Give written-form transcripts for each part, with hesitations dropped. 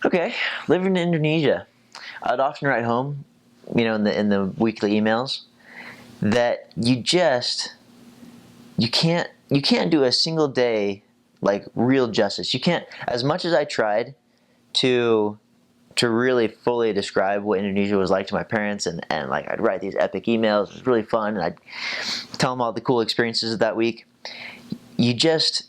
Okay, living in Indonesia. I'd often write home, in the weekly emails, that you can't do a single day like real justice. You can't, as much as I tried to really fully describe what Indonesia was like to my parents, and like I'd write these epic emails. It was really fun, and I'd tell them all the cool experiences of that week. You just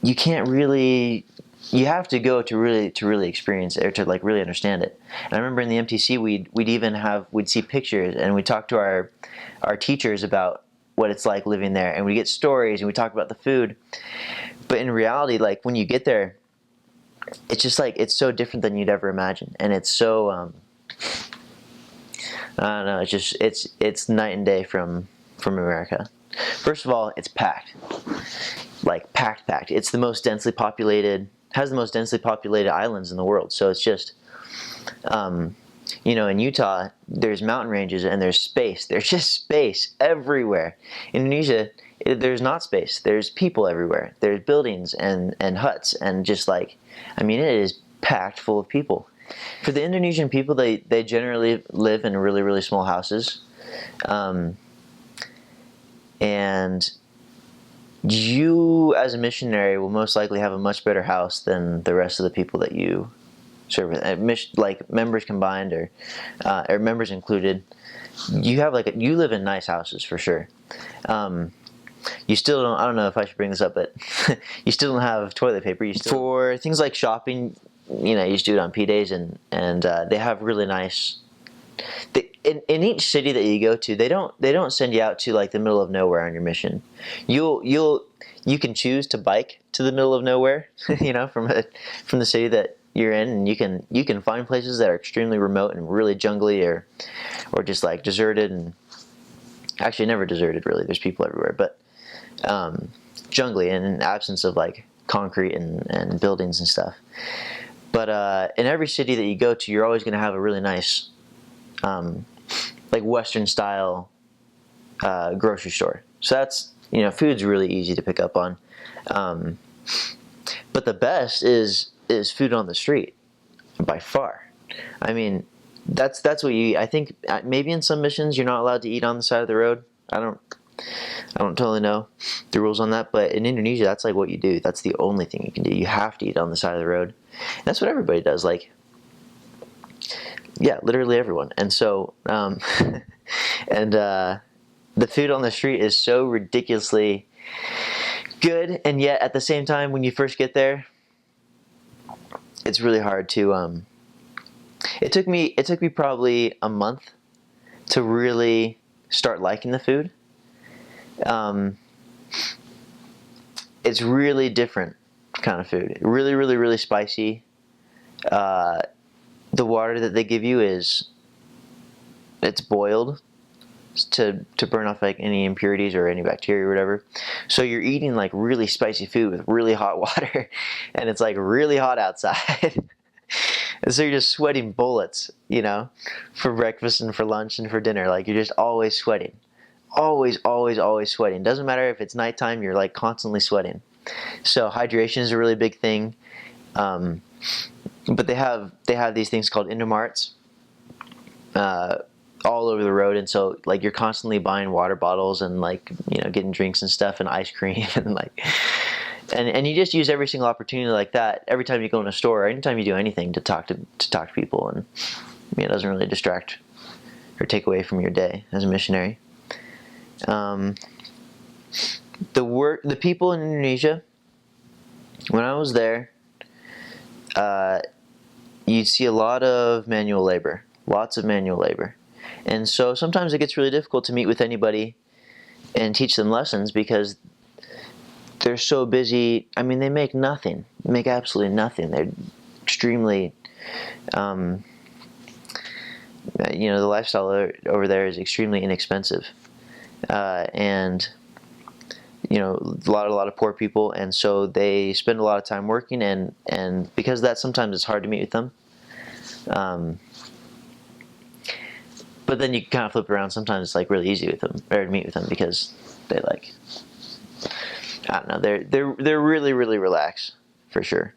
you can't really you have to go to really experience it, or to like really understand it. And I remember in the MTC we'd see pictures, and we'd talk to our teachers about what it's like living there, and we get stories, and we talk about the food. But in reality, like when you get there, it's just like it's so different than you'd ever imagine, and it's so I don't know. It's night and day from America. First of all, it's packed, like packed. It's the most densely populated, has the most densely populated islands in the world. So it's just, in Utah, there's mountain ranges and there's space. There's just space everywhere. Indonesia, there's not space. There's people everywhere. There's buildings and huts, and just like, I mean, it is packed full of people. For the Indonesian people, they generally live in really, really small houses. And you, as a missionary, will most likely have a much better house than the rest of the people that you serve with. Like members combined, or members included, you live in nice houses for sure. You still don't. I don't know if I should bring this up, but you still don't have toilet paper. For things like shopping, you just do it on P days, and they have really nice. In each city that you go to, they don't send you out to like the middle of nowhere on your mission. You can choose to bike to the middle of nowhere, from the city that you're in, and you can find places that are extremely remote and really jungly, or just like deserted, and actually never deserted really. There's people everywhere, but jungly, and in absence of like concrete and buildings and stuff. But in every city that you go to, you're always going to have a really nice, like Western style grocery store. So that's, food's really easy to pick up on. But the best is food on the street, by far. I mean, that's what you eat. I think maybe in some missions you're not allowed to eat on the side of the road. I don't totally know the rules on that, but in Indonesia, that's like what you do. That's the only thing you can do. You have to eat on the side of the road. And that's what everybody does. Like, yeah, literally everyone. And so, the food on the street is so ridiculously good, and yet at the same time, when you first get there, it's really hard to. It took me probably a month to really start liking the food. It's really different kind of food. Really, really, really spicy. The water that they give you it's boiled to burn off like any impurities or any bacteria or whatever. So you're eating like really spicy food with really hot water, and it's like really hot outside. And so you're just sweating bullets, for breakfast and for lunch and for dinner. Like you're just always sweating. Always, always, always sweating. Doesn't matter if it's nighttime, you're like constantly sweating. So hydration is a really big thing. But they have these things called Indomarts all over the road, and so like you're constantly buying water bottles and like getting drinks and stuff and ice cream and like and you just use every single opportunity like that every time you go in a store or anytime you do anything to talk to people, and it doesn't really distract or take away from your day as a missionary. The people in Indonesia, when I was there, you'd see a lot of manual labor, lots of manual labor. And so sometimes it gets really difficult to meet with anybody and teach them lessons because they're so busy. I mean, they make nothing, make absolutely nothing. They're extremely, the lifestyle over there is extremely inexpensive. And a lot of poor people, and so they spend a lot of time working, and because of that, sometimes it's hard to meet with them. But then you can kind of flip around. Sometimes it's like really easy with them, or to meet with them, because they like, I don't know, they're really, really relaxed for sure.